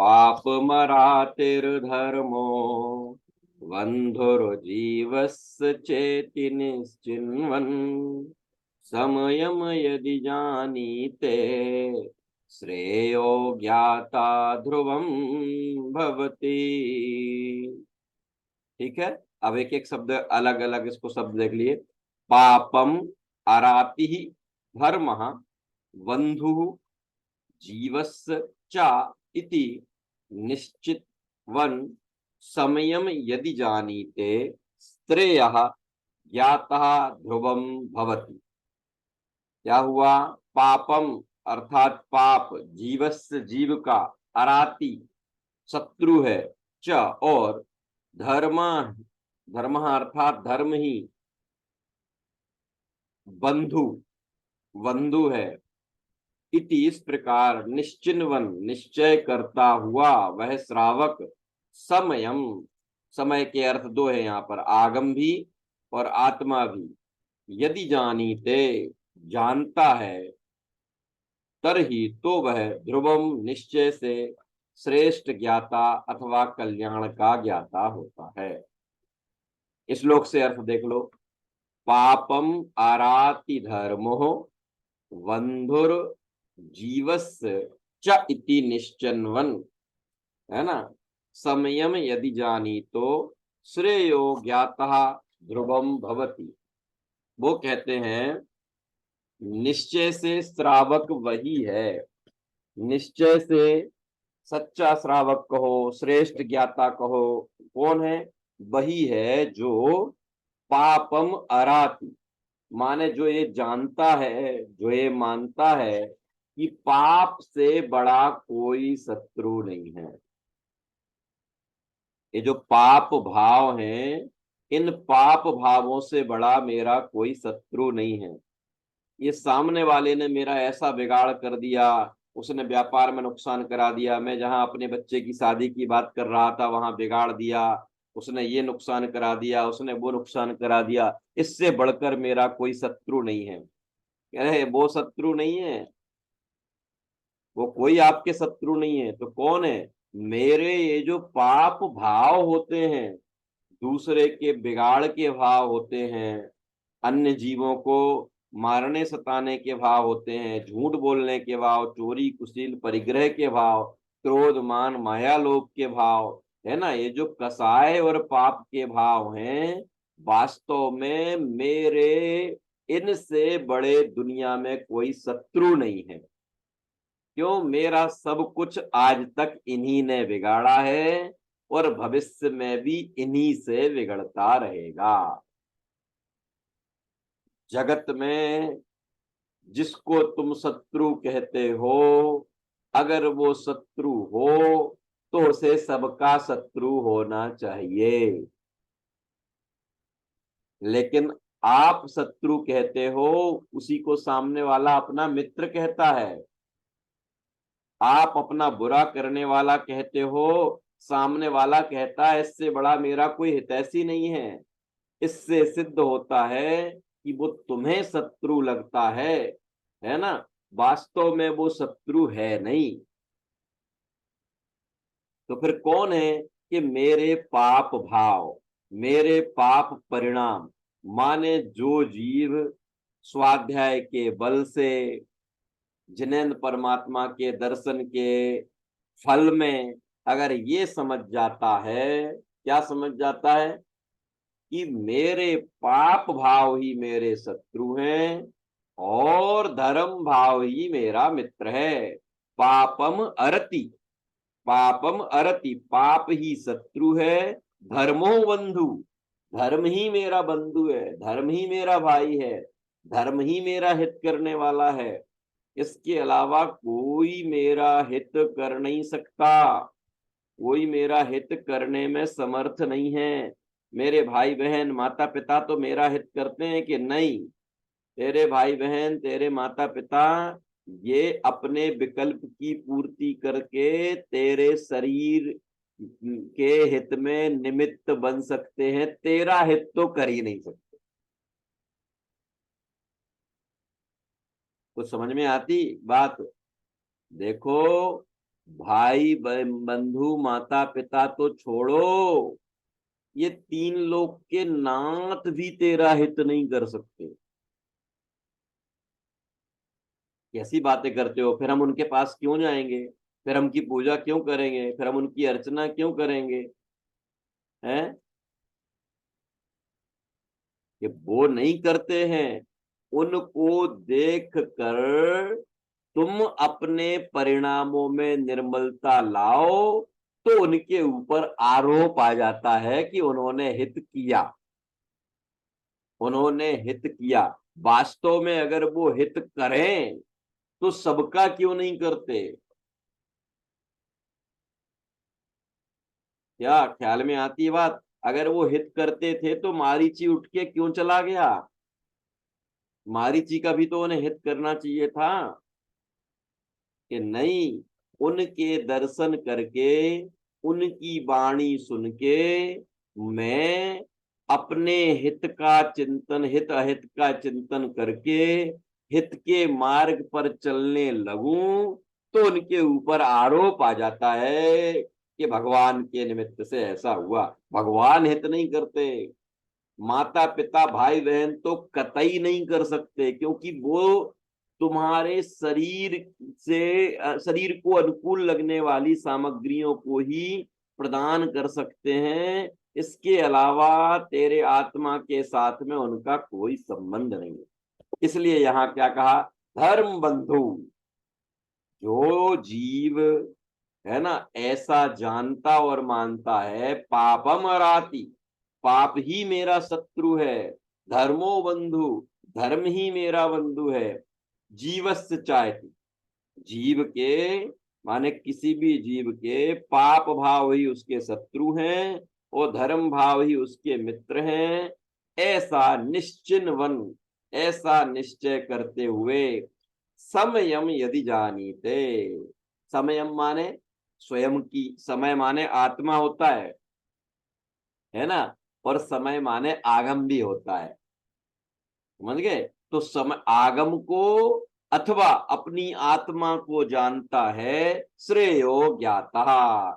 पापमरातिर्धर्मो बन्धुर्जीवस्य चेति निश्चिन्वन् समयम यदि जानीते श्रेयो ज्ञाता ध्रुवम भवति। ठीक है, अब एक एक शब्द अलग अलग इसको शब्द देख लिए। पापम अराति धर्म बंधु जीवस्य च इति निश्चित वन समयम यदि जानीते श्रेयः ज्ञातः ध्रुवम भवति। क्या हुआ? पापम अर्थात पाप, जीवस्य जीव का, अराति शत्रु है, च और धर्म, धर्म अर्थात धर्म ही, बंधु बंधु है, इति इस प्रकार निश्चिन्वन निश्चय करता हुआ वह श्रावक समयम, समय के अर्थ दो है यहाँ पर, आगम भी और आत्मा भी, यदि जानीते जानता है, तरही तो वह ध्रुवम निश्चय से श्रेष्ठ ज्ञाता अथवा कल्याण का ज्ञाता होता है। इस श्लोक से अर्थ देख लो। पापम आराति धर्मो बंधुर जीवस्य च इति निश्चन्वन, है ना, समयम यदि जानी तो श्रेयो ज्ञातः ध्रुवम भवति। वो कहते हैं निश्चय से श्रावक वही है, निश्चय से सच्चा श्रावक कहो, श्रेष्ठ ज्ञाता कहो, कौन है? वही है जो पापम अराति, माने जो ये जानता है, जो ये मानता है कि पाप से बड़ा कोई शत्रु नहीं है। ये जो पाप भाव हैं, इन पाप भावों से बड़ा मेरा कोई शत्रु नहीं है। ये सामने वाले ने मेरा ऐसा बिगाड़ कर दिया, उसने व्यापार में नुकसान करा दिया, मैं जहां अपने बच्चे की शादी की बात कर रहा था वहां बिगाड़ दिया, उसने ये नुकसान करा दिया, उसने वो नुकसान करा दिया, इससे बढ़कर मेरा कोई शत्रु नहीं है। कह रहे वो शत्रु नहीं है, वो कोई आपके शत्रु नहीं है, तो कौन है? मेरे ये जो पाप भाव होते हैं, दूसरे के बिगाड़ के भाव होते हैं, अन्य जीवों को मारने सताने के भाव होते हैं, झूठ बोलने के भाव, चोरी कुशील परिग्रह के भाव, क्रोध मान माया लोभ के भाव, है ना, ये जो कसाय और पाप के भाव हैं, वास्तव में मेरे इनसे बड़े दुनिया में कोई शत्रु नहीं है। क्यों? मेरा सब कुछ आज तक इन्हीं ने बिगाड़ा है और भविष्य में भी इन्हीं से बिगड़ता रहेगा। जगत में जिसको तुम शत्रु कहते हो, अगर वो शत्रु हो तो उसे सबका शत्रु होना चाहिए, लेकिन आप शत्रु कहते हो उसी को सामने वाला अपना मित्र कहता है। आप अपना बुरा करने वाला कहते हो, सामने वाला कहता है इससे बड़ा मेरा कोई हितैषी नहीं है। इससे सिद्ध होता है कि वो तुम्हें शत्रु लगता है ना, वास्तव में वो शत्रु है नहीं। तो फिर कौन है? कि मेरे पाप भाव, मेरे पाप परिणाम, माने जो जीव स्वाध्याय के बल से, जिनेंद्र परमात्मा के दर्शन के फल में अगर ये समझ जाता है, क्या समझ जाता है? कि मेरे पाप भाव ही मेरे शत्रु हैं और धर्म भाव ही मेरा मित्र है। पापम अरति, पापम अरति, पाप ही शत्रु है, धर्मो बंधु, धर्म ही मेरा बंधु है, धर्म ही मेरा भाई है, धर्म ही मेरा हित करने वाला है। इसके अलावा कोई मेरा हित कर नहीं सकता, कोई मेरा हित करने में समर्थ नहीं है। मेरे भाई बहन माता पिता तो मेरा हित करते हैं कि नहीं? तेरे भाई बहन, तेरे माता पिता ये अपने विकल्प की पूर्ति करके तेरे शरीर के हित में निमित्त बन सकते हैं, तेरा हित तो कर ही नहीं सकते। कुछ समझ में आती बात? देखो, भाई बंधु माता पिता तो छोड़ो, ये तीन लोग के नाथ भी तेरा हित नहीं कर सकते। कैसी बातें करते हो? फिर हम उनके पास क्यों जाएंगे? फिर हम की पूजा क्यों करेंगे? फिर हम उनकी अर्चना क्यों करेंगे? हैं? कि वो नहीं करते हैं। उनको देख कर तुम अपने परिणामों में निर्मलता लाओ, तो उनके ऊपर आरोप आ जाता है कि उन्होंने हित किया, उन्होंने हित किया। वास्तव में अगर वो हित करें तो सबका क्यों नहीं करते? क्या ख्याल में आती है बात? अगर वो हित करते थे तो मारीची उठ के क्यों चला गया? मारीची का भी तो उन्हें हित करना चाहिए था कि नहीं। उनके दर्शन करके, उनकी वाणी सुन के मैं अपने हित का चिंतन, हित अहित का चिंतन करके हित के मार्ग पर चलने लगूं, तो उनके ऊपर आरोप आ जाता है कि भगवान के निमित्त से ऐसा हुआ। भगवान हित नहीं करते, माता पिता भाई बहन तो कतई नहीं कर सकते, क्योंकि वो तुम्हारे शरीर से शरीर को अनुकूल लगने वाली सामग्रियों को ही प्रदान कर सकते हैं। इसके अलावा तेरे आत्मा के साथ में उनका कोई संबंध नहीं है। इसलिए यहाँ क्या कहा? धर्म बंधु, जो जीव है ना ऐसा जानता और मानता है, पापम अराति, पाप ही मेरा शत्रु है, धर्मो बंधु, धर्म ही मेरा बंधु है, जीवस्य चायति, जीव के माने किसी भी जीव के पाप भाव ही उसके शत्रु हैं और धर्म भाव ही उसके मित्र हैं। ऐसा निश्चिन्वन, ऐसा निश्चय करते हुए समयम यदि जानीते, समयम माने स्वयं की, समय माने आत्मा होता है ना, और समय माने आगम भी होता है, समझ गए? तो समय आगम को अथवा अपनी आत्मा को जानता है, श्रेयो ज्ञाता,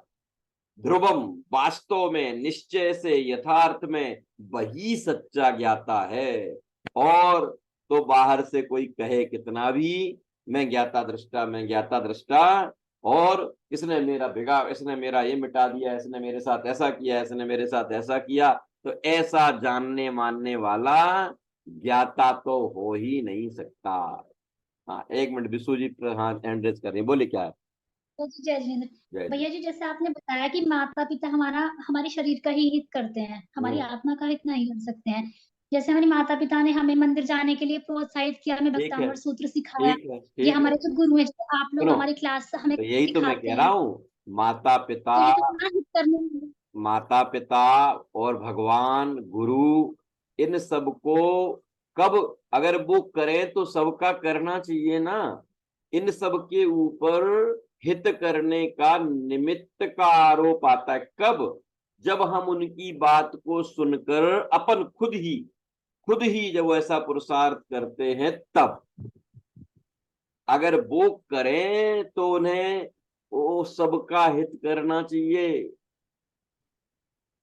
ध्रुवम, वास्तव में निश्चय से यथार्थ में वही सच्चा ज्ञाता है। और तो बाहर से कोई कहे कितना भी, मैं ज्ञाता दृष्टा, मैं ज्ञाता दृष्टा, और इसने मेरा बिगाड़, इसने मेरा ये मिटा दिया, इसने मेरे साथ ऐसा किया, इसने मेरे साथ ऐसा किया, तो ऐसा जानने मानने वाला ज्ञाता तो हो ही नहीं सकता। हाँ, एक मिनट, विशु जी हाँ हैंड रेज कर रही है, बोले क्या है? तो जय जिनेन्द्र। जय जी। भैया जी, जैसे आपने बताया कि माता पिता हमारा हमारे शरीर का ही हित करते हैं, हमारी हम्म। आत्मा का हित नहीं कर सकते हैं। जैसे हमारे माता पिता ने हमें मंदिर जाने के लिए प्रोत्साहित किया, हमें ठीक है, भक्तांबर सूत्र सिखाया। ठीक है, ये ठीक है। हमारे जो गुरु हैं, जैसे आप लोग सुनो, हमारी क्लास हमें तो यही तो मैं सिखाते कह रहा हैं, हूँ। माता पिता, तो ये तो हमारा हित करने में। माता पिता और भगवान गुरु, इन सबको कब अगर वो करें तो सबका करना चाहिए ना। इन सब के ऊपर हित करने का निमित्त का आरोप आता है कब? जब हम उनकी बात को सुनकर अपन खुद ही जब ऐसा पुरुषार्थ करते हैं तब। अगर वो करें तो उन्हें वो सबका हित करना चाहिए।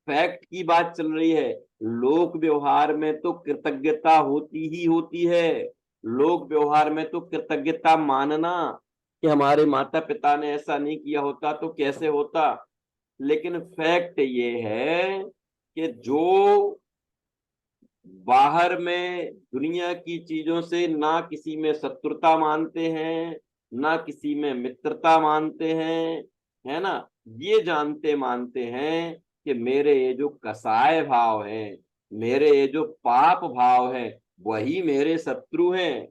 फैक्ट की बात चल रही है। लोक व्यवहार में तो कृतज्ञता होती ही होती है। लोक व्यवहार में तो कृतज्ञता मानना कि हमारे माता पिता ने ऐसा नहीं किया होता तो कैसे होता। लेकिन फैक्ट ये है कि जो बाहर में दुनिया की चीजों से ना किसी में शत्रुता मानते हैं, ना किसी में मित्रता मानते हैं, है ना, ये जानते मानते हैं कि मेरे ये जो कसाय भाव हैं, मेरे ये जो पाप भाव हैं, वही मेरे शत्रु हैं।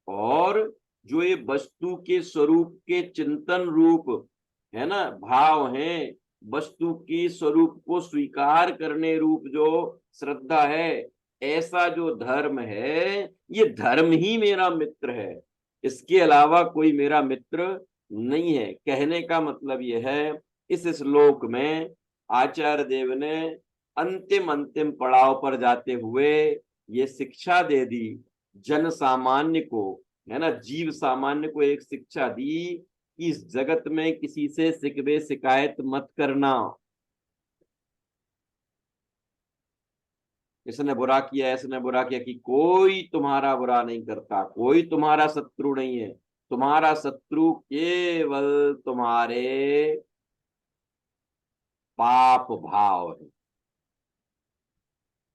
और जो ये वस्तु के स्वरूप के चिंतन रूप है ना भाव हैं, वस्तु के स्वरूप को स्वीकार करने रूप जो श्रद्धा है, ऐसा जो धर्म है, ये धर्म ही मेरा मित्र है। इसके अलावा कोई मेरा मित्र नहीं है। कहने का मतलब यह है, इस श्लोक में आचार्य देव ने अंतिम अंतिम पड़ाव पर जाते हुए ये शिक्षा दे दी जन सामान्य को, है ना, जीव सामान्य को एक शिक्षा दी कि इस जगत में किसी से शिकवे शिकायत मत करना। इसने बुरा किया, इसने बुरा किया, कि कोई तुम्हारा बुरा नहीं करता, कोई तुम्हारा शत्रु नहीं है। तुम्हारा शत्रु केवल तुम्हारे पाप भाव है।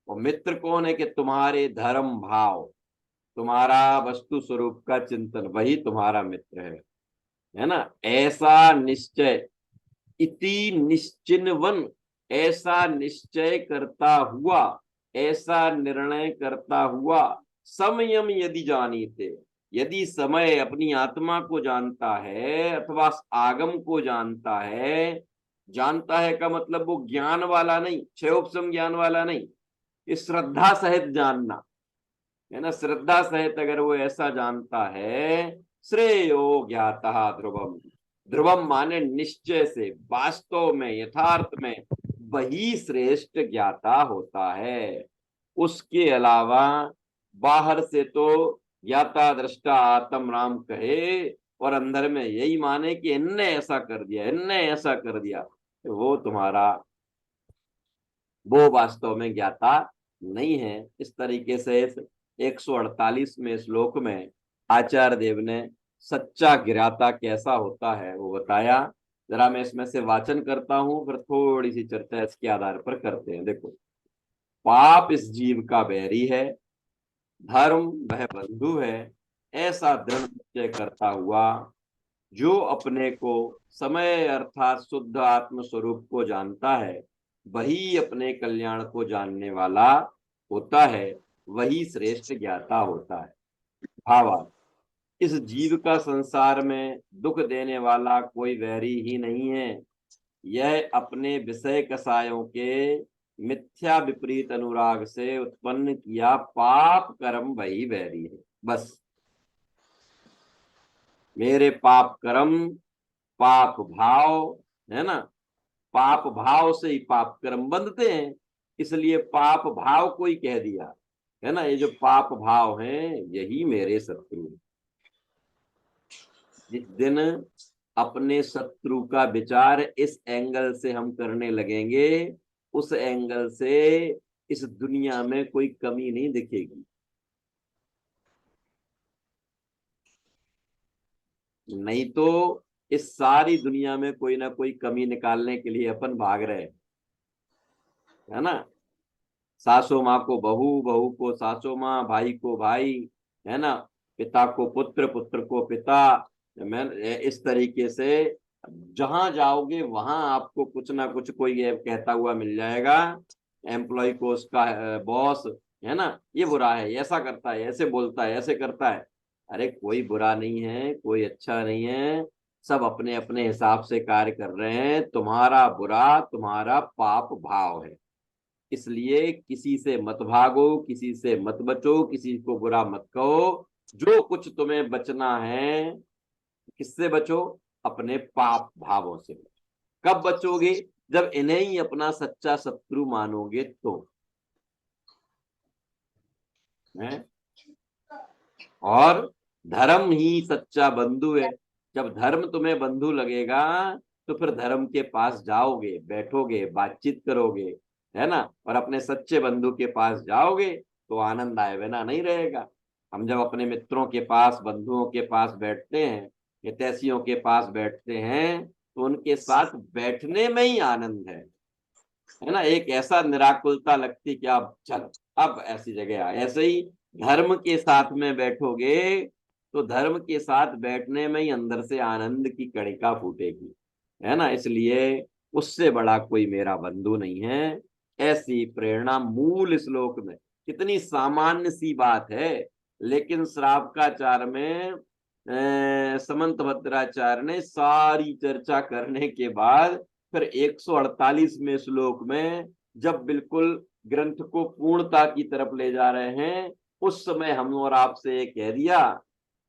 और मित्र कौन है? कि तुम्हारे धर्म भाव, तुम्हारा वस्तु स्वरूप का चिंतन, वही तुम्हारा मित्र है ना। ऐसा निश्चय, इति निश्चिन्वन, ऐसा निश्चय करता हुआ, ऐसा निर्णय करता हुआ, समयम यदि जानीते, यदि समय अपनी आत्मा को जानता है अथवा आगम को जानता है। जानता है का मतलब वो ज्ञान वाला नहीं, क्षयोपशम ज्ञान वाला नहीं, ये श्रद्धा सहित जानना है ना। श्रद्धा सहित अगर वो ऐसा जानता है, श्रेयो ज्ञातः ध्रुवम, ध्रुवम माने निश्चय से, वास्तव में, यथार्थ में वही श्रेष्ठ ज्ञाता होता है। उसके अलावा बाहर से तो ज्ञाता दृष्टा आत्म राम कहे और अंदर में यही माने कि इनने ऐसा कर दिया, इनने ऐसा कर दिया, तो वो तुम्हारा, वो वास्तव में ज्ञाता नहीं है। इस तरीके से इस 148वें श्लोक में आचार्य देव ने सच्चा ज्ञाता कैसा होता है वो बताया। जरा मैं इसमें से वाचन करता हूं, फिर थोड़ी सी चर्चा इसके आधार पर करते हैं। देखो, पाप इस जीव का बैरी है, धर्म वह बंधु है, ऐसा दृढ़ निश्चय करता हुआ जो अपने को समय अर्थात शुद्ध आत्म स्वरूप को जानता है, वही अपने कल्याण को जानने वाला होता है, वही श्रेष्ठ ज्ञाता होता है। भावार्थ, इस जीव का संसार में दुख देने वाला कोई वैरी ही नहीं है। यह अपने विषय कसायों के मिथ्या विपरीत अनुराग से उत्पन्न किया पाप कर्म वही वैरी है। बस मेरे पाप कर्म, पाप भाव, है ना, पाप भाव से ही पाप कर्म बंधते हैं, इसलिए पाप भाव को ही कह दिया है ना। ये जो पाप भाव हैं यही मेरे शत्रु हैं। जिस दिन अपने शत्रु का विचार इस एंगल से हम करने लगेंगे, उस एंगल से इस दुनिया में कोई कमी नहीं दिखेगी। नहीं तो इस सारी दुनिया में कोई ना कोई कमी निकालने के लिए अपन भाग रहे हैं, है ना। सासू माँ को बहू, बहू को सासू माँ, भाई को भाई, है ना, पिता को पुत्र, पुत्र को पिता। मैं इस तरीके से जहां जाओगे वहां आपको कुछ ना कुछ कोई ये कहता हुआ मिल जाएगा। एम्प्लॉय को उसका बॉस, है ना, ये बुरा है, ऐसा करता है, ऐसे बोलता है, ऐसे करता है। अरे कोई बुरा नहीं है, कोई अच्छा नहीं है, सब अपने अपने हिसाब से कार्य कर रहे हैं। तुम्हारा बुरा तुम्हारा पाप भाव है, इसलिए किसी से मत भागो, किसी से मत बचो, किसी को बुरा मत कहो। जो कुछ तुम्हें बचना है, किससे बचो? अपने पाप भावों से बचो। कब बचोगे? जब इन्हें ही अपना सच्चा शत्रु मानोगे तो है। और धर्म ही सच्चा बंधु है। जब धर्म तुम्हें बंधु लगेगा तो फिर धर्म के पास जाओगे, बैठोगे, बातचीत करोगे, है ना, और अपने सच्चे बंधु के पास जाओगे तो आनंद आए बिना नहीं रहेगा। हम जब अपने मित्रों के पास, बंधुओं के पास बैठते हैं, हितैषियों के पास बैठते हैं, तो उनके साथ बैठने में ही आनंद है ना। एक ऐसा निराकुलता लगती कि अब चल, अब ऐसी जगह आ। ऐसे ही धर्म के साथ में बैठोगे तो धर्म के साथ बैठने में ही अंदर से आनंद की कणिका फूटेगी, है ना। इसलिए उससे बड़ा कोई मेरा बंधु नहीं है। ऐसी प्रेरणा मूल श्लोक में, कितनी सामान्य सी बात है, लेकिन श्रावकाचार्य में समंत भद्राचार्य ने सारी चर्चा करने के बाद फिर 148वें श्लोक में जब बिल्कुल ग्रंथ को पूर्णता की तरफ ले जा रहे हैं, उस समय हम और आपसे ये कह दिया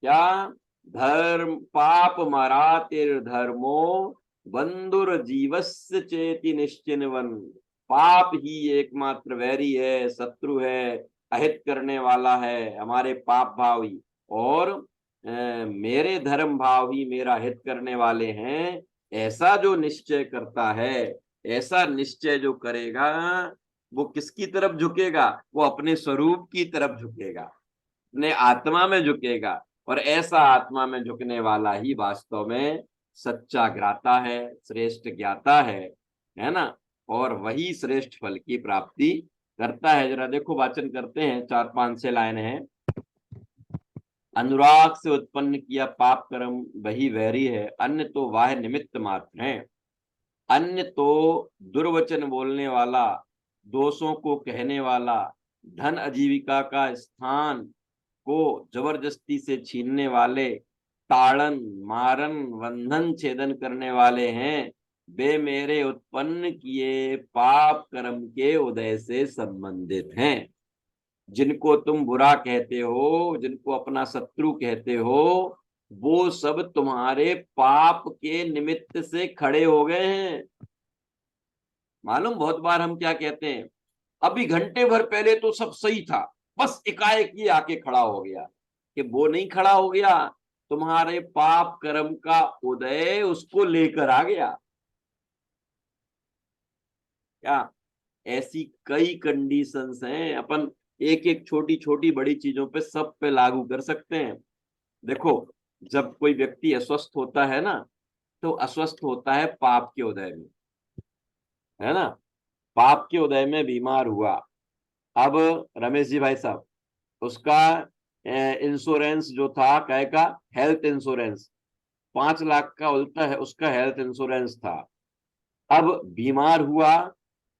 क्या? धर्म पाप मरातिर धर्मो बंधुर जीवस्य चेति निश्चिन्वन। पाप ही एकमात्र वैरी है, शत्रु है, अहित करने वाला है, हमारे पाप भाव ही। और मेरे धर्म भाव ही मेरा हित करने वाले हैं, ऐसा जो निश्चय करता है, ऐसा निश्चय जो करेगा, वो किसकी तरफ झुकेगा? वो अपने स्वरूप की तरफ झुकेगा, अपने आत्मा में झुकेगा। और ऐसा आत्मा में झुकने वाला ही वास्तव में सच्चा ज्ञाता है, श्रेष्ठ ज्ञाता है ना। और वही श्रेष्ठ फल की प्राप्ति करता है। जरा देखो, वाचन करते हैं, 4-5-6 लाइन है। अनुराग से उत्पन्न किया पाप कर्म वही वैरी है, अन्य तो वाह निमित्त मात्र है। अन्य तो दुर्वचन बोलने वाला, दोषों को कहने वाला, धन आजीविका का स्थान को जबरदस्ती से छीनने वाले, ताड़न मारन बंधन छेदन करने वाले हैं। वे मेरे उत्पन्न किए पाप कर्म के उदय से संबंधित हैं। जिनको तुम बुरा कहते हो, जिनको अपना शत्रु कहते हो, वो सब तुम्हारे पाप के निमित्त से खड़े हो गए हैं। मालूम, बहुत बार हम क्या कहते हैं, अभी घंटे भर पहले तो सब सही था, बस एकाएक ये आके खड़ा हो गया। कि वो नहीं खड़ा हो गया, तुम्हारे पाप कर्म का उदय उसको लेकर आ गया। क्या ऐसी कई कंडीशंस हैं, अपन एक एक छोटी छोटी बड़ी चीजों पे सब पे लागू कर सकते हैं। देखो, जब कोई व्यक्ति अस्वस्थ होता है ना, तो अस्वस्थ होता है पाप के उदय में, है ना। पाप के उदय में बीमार हुआ। अब रमेश जी भाई साहब, उसका इंश्योरेंस जो था, काय का, हेल्थ इंश्योरेंस, 5 लाख का उल्टा है उसका हेल्थ इंश्योरेंस था। अब बीमार हुआ,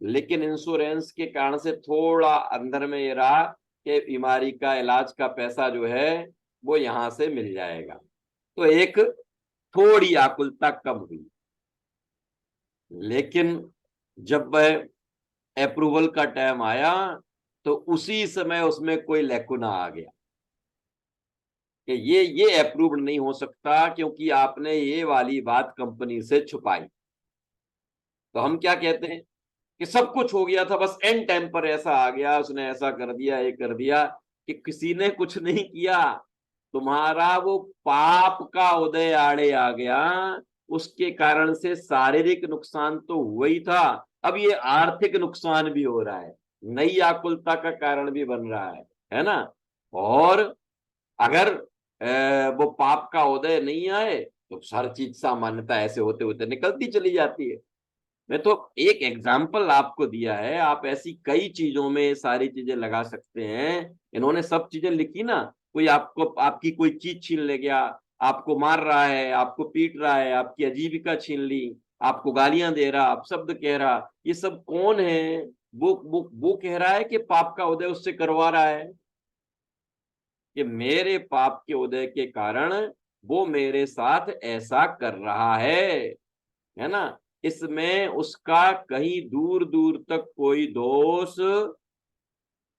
लेकिन इंश्योरेंस के कारण से थोड़ा अंदर में ये रहा कि बीमारी का इलाज का पैसा जो है वो यहां से मिल जाएगा। तो एक थोड़ी आकुलता कम हुई। लेकिन जब वह अप्रूवल का टाइम आया, तो उसी समय उसमें कोई लैकुना आ गया कि ये अप्रूव्ड नहीं हो सकता, क्योंकि आपने ये वाली बात कंपनी से छुपाई। तो हम क्या कहते हैं कि सब कुछ हो गया था, बस एंड टाइम पर ऐसा आ गया, उसने ऐसा कर दिया, ये कर दिया, कि किसी ने कुछ नहीं किया। तुम्हारा वो पाप का उदय आड़े आ गया, उसके कारण से शारीरिक नुकसान तो हुआ ही था, अब ये आर्थिक नुकसान भी हो रहा है, नई आकुलता का कारण भी बन रहा है ना। और अगर वो पाप का उदय नहीं आए, तो हर चीज सामान्यता ऐसे होते होते निकलती चली जाती है। मैं तो एक एग्जाम्पल आपको दिया है, आप ऐसी कई चीजों में सारी चीजें लगा सकते हैं। इन्होंने सब चीजें लिखी ना, कोई आपको आपकी कोई चीज छीन ले गया, आपको मार रहा है, आपको पीट रहा है, आपकी आजीविका छीन ली, आपको गालियां दे रहा, आप शब्द कह रहा, ये सब कौन है? वो कह रहा है कि पाप का उदय उससे करवा रहा है, कि मेरे पाप के उदय के कारण वो मेरे साथ ऐसा कर रहा है ना। इसमें उसका कहीं दूर दूर तक कोई दोष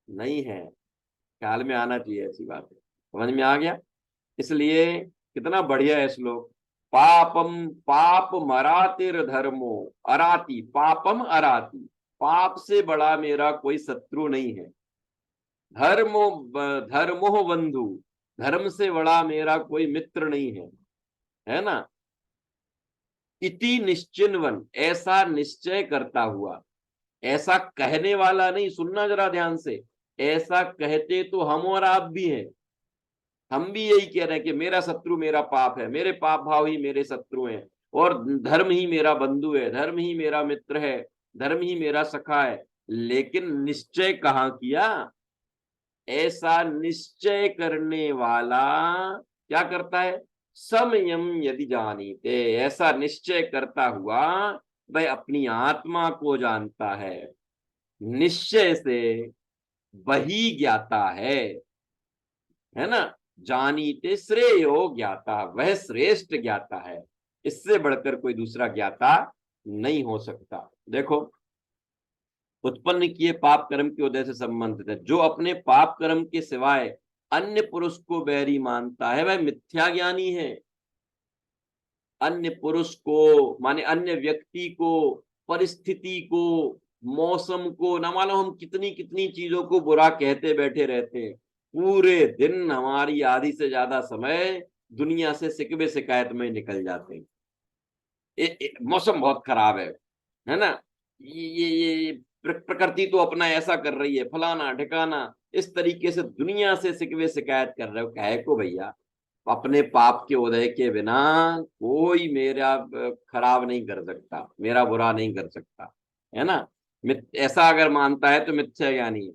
नहीं है। ख्याल में आना चाहिए ऐसी बात है, समझ में आ गया? इसलिए कितना बढ़िया है श्लोक। पापम पाप मरातिर धर्मो अराती, पापम अराती, पाप से बड़ा मेरा कोई शत्रु नहीं है। धर्मो धर्मो बंधु, धर्म से बड़ा मेरा कोई मित्र नहीं है ना। इति निश्चिन्वन, ऐसा निश्चय करता हुआ, ऐसा कहने वाला नहीं, सुनना जरा ध्यान से, ऐसा कहते तो हम और आप भी हैं। हम भी यही कह रहे हैं कि मेरा शत्रु मेरा पाप है, मेरे पाप भाव ही मेरे शत्रु हैं, और धर्म ही मेरा बंधु है, धर्म ही मेरा मित्र है, धर्म ही मेरा सखा है। लेकिन निश्चय कहाँ किया? ऐसा निश्चय करने वाला क्या करता है? समयम यदि जानीते, ऐसा निश्चय करता हुआ वह अपनी आत्मा को जानता है। निश्चय से वही ज्ञाता है ना। जानीते श्रेयो ज्ञाता, वह श्रेष्ठ ज्ञाता है, इससे बढ़कर कोई दूसरा ज्ञाता नहीं हो सकता। देखो, उत्पन्न किए पाप कर्म के उदय से संबंधित है। जो अपने पाप कर्म के सिवाय अन्य पुरुष को बैरी मानता है, वह मिथ्या ज्ञानी है। अन्य पुरुष को माने अन्य व्यक्ति को, परिस्थिति को, मौसम को, ना मालूम हम कितनी कितनी चीजों को बुरा कहते बैठे रहते हैं। पूरे दिन हमारी आधी से ज्यादा समय दुनिया से सिकवे शिकायत में निकल जाते हैं। मौसम बहुत खराब है ना, ये प्रकृति तो अपना ऐसा कर रही है, फलाना ठिकाना, इस तरीके से दुनिया से सिकवे शिकायत कर रहे हो, काहे को भैया? अपने पाप के उदय के बिना कोई मेरा खराब नहीं कर सकता, मेरा बुरा नहीं कर सकता, है ना। ऐसा अगर मानता है तो मिथ्या ज्ञानी है।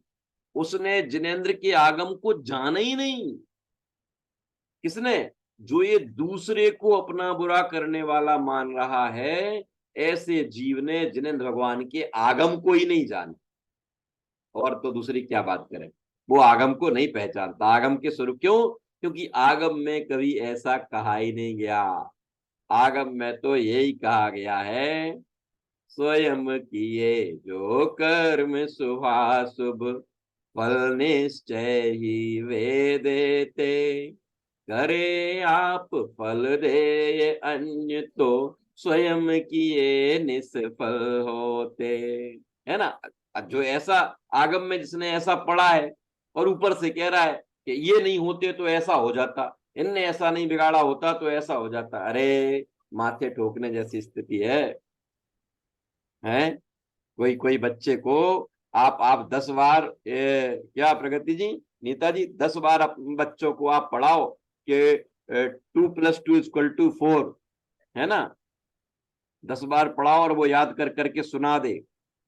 उसने जिनेंद्र के आगम को जाना ही नहीं। किसने? जो ये दूसरे को अपना बुरा करने वाला मान रहा है, ऐसे जीव ने जिनेंद्र भगवान के आगम को ही नहीं जाना, और तो दूसरी क्या बात करें। वो आगम को नहीं पहचानता, आगम के स्वरूप। क्यों? क्योंकि आगम में कभी ऐसा कहा ही नहीं गया। आगम में तो यही कहा गया है, स्वयं किए जो कर्म शुभाशुभ, फल निश्चय ही वे देते, करे आप फल दे अन्य तो स्वयं किए निष्फल होते, है ना। जो ऐसा आगम में जिसने ऐसा पढ़ा है और ऊपर से कह रहा है कि ये नहीं होते तो ऐसा हो जाता, इनने ऐसा नहीं बिगाड़ा होता तो ऐसा हो जाता, अरे माथे ठोकने जैसी स्थिति है। कोई कोई बच्चे को आप 10 बार क्या प्रगति जी, नीता जी, 10 बार बच्चों को आप पढ़ाओ कि 2+2=4, है ना। 10 बार पढ़ाओ और वो याद कर करके सुना दे,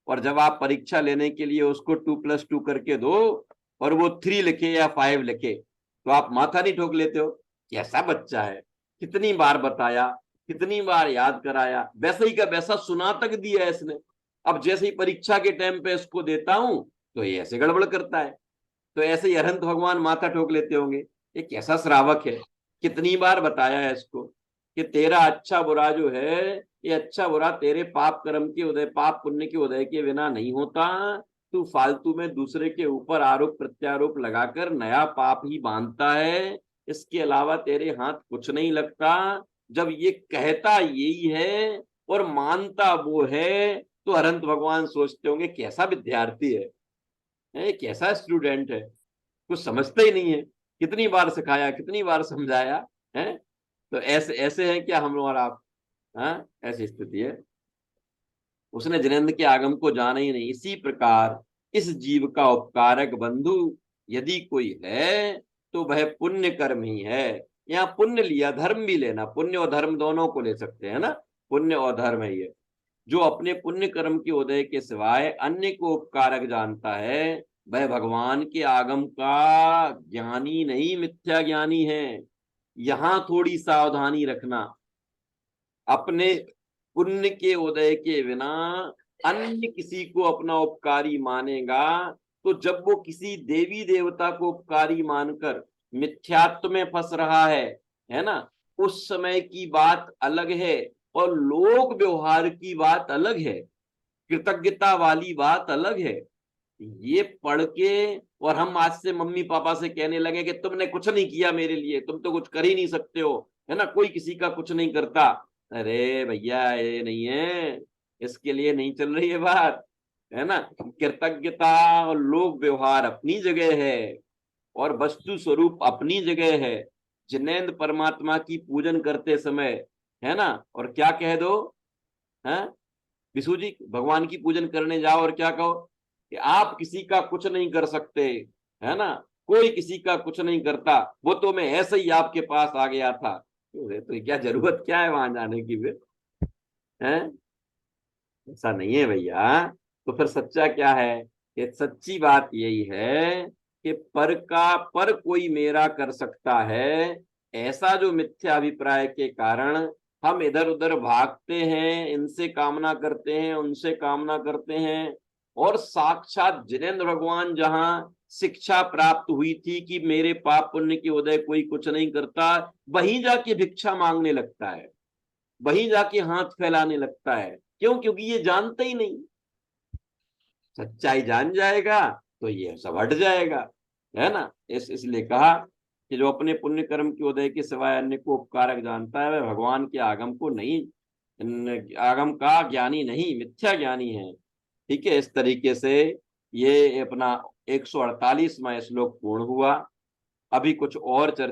और जब आप परीक्षा लेने के लिए उसको 2+2 करके दो और वो 3 लिखे या 5 लिखे, तो आप माथा नहीं ठोक लेते हो? कैसा बच्चा है, कितनी बार बताया, कितनी बार याद कराया, वैसे ही का वैसा सुना तक दिया है इसने। अब जैसे ही परीक्षा के टाइम पे इसको देता हूं तो ये ऐसे गड़बड़ करता है। तो ऐसे ही अरहंत भगवान माथा ठोक लेते होंगे, ये कैसा श्रावक है। कितनी बार बताया है इसको कि तेरा अच्छा बुरा जो है, ये अच्छा बुरा तेरे पाप कर्म के उदय, पाप पुण्य के उदय के बिना नहीं होता। तू फालतू में दूसरे के ऊपर आरोप प्रत्यारोप लगाकर नया पाप ही बांधता है, इसके अलावा तेरे हाथ कुछ नहीं लगता। जब ये कहता यही है और मानता वो है, तो अरहंत भगवान सोचते होंगे कैसा विद्यार्थी है, कैसा स्टूडेंट है, कुछ समझता ही नहीं है। कितनी बार सिखाया, कितनी बार समझाया है। तो ऐसे ऐसे हैं क्या हम लोग और आप? हाँ, ऐसी स्थिति है। उसने जिनेंद्र के आगम को जाना ही नहीं। इसी प्रकार इस जीव का उपकारक बंधु यदि कोई है तो वह पुण्य कर्म ही है। यहाँ पुण्य लिया, धर्म भी लेना, पुण्य और धर्म दोनों को ले सकते हैं ना। पुण्य और धर्म है ये। जो अपने पुण्य कर्म के उदय के सिवाय अन्य को उपकारक जानता है, वह भगवान के आगम का ज्ञानी नहीं, मिथ्या ज्ञानी है। यहां थोड़ी सावधानी रखना। अपने पुण्य के उदय के बिना अन्य किसी को अपना उपकारी मानेगा, तो जब वो किसी देवी देवता को उपकारी मानकर मिथ्यात्व में फंस रहा है ना, उस समय की बात अलग है और लोक व्यवहार की बात अलग है, कृतज्ञता वाली बात अलग है। ये पढ़ के और हम आज से मम्मी पापा से कहने लगे कि तुमने कुछ नहीं किया मेरे लिए, तुम तो कुछ कर ही नहीं सकते हो, है ना, कोई किसी का कुछ नहीं करता। अरे भैया ये नहीं है, इसके लिए नहीं चल रही है बात, है ना। कृतज्ञता और लोक व्यवहार अपनी जगह है और वस्तु स्वरूप अपनी जगह है। जिनेंद्र परमात्मा की पूजन करते समय, है ना, और क्या कह दो, है विशु जी, भगवान की पूजन करने जाओ और क्या कहो कि आप किसी का कुछ नहीं कर सकते, है ना, कोई किसी का कुछ नहीं करता, वो तो मैं ऐसे ही आपके पास आ गया था। तो क्या जरूरत क्या है वहां जाने की फिर, है? ऐसा नहीं है भैया। तो फिर सच्चा क्या है? कि सच्ची बात यही है कि पर का पर कोई मेरा कर सकता है, ऐसा जो मिथ्या अभिप्राय के कारण हम इधर उधर भागते हैं, इनसे कामना करते हैं, उनसे कामना करते हैं, और साक्षात जिनेंद्र भगवान जहां शिक्षा प्राप्त हुई थी कि मेरे पाप पुण्य के उदय कोई कुछ नहीं करता, वहीं जाके भिक्षा मांगने लगता है, वहीं जाके हाथ फैलाने लगता है। क्यों? क्योंकि ये जानता ही नहीं। सच्चाई जान जाएगा तो ये सब हट जाएगा, है ना। इसलिए कहा कि जो अपने पुण्य कर्म के उदय के सिवाय अन्य को उपकारक जानता है, वह भगवान के आगम को नहीं, आगम का ज्ञानी नहीं, मिथ्या ज्ञानी है। ठीक है, इस तरीके से ये अपना 148वां श्लोक पूर्ण हुआ। अभी कुछ और चर्चा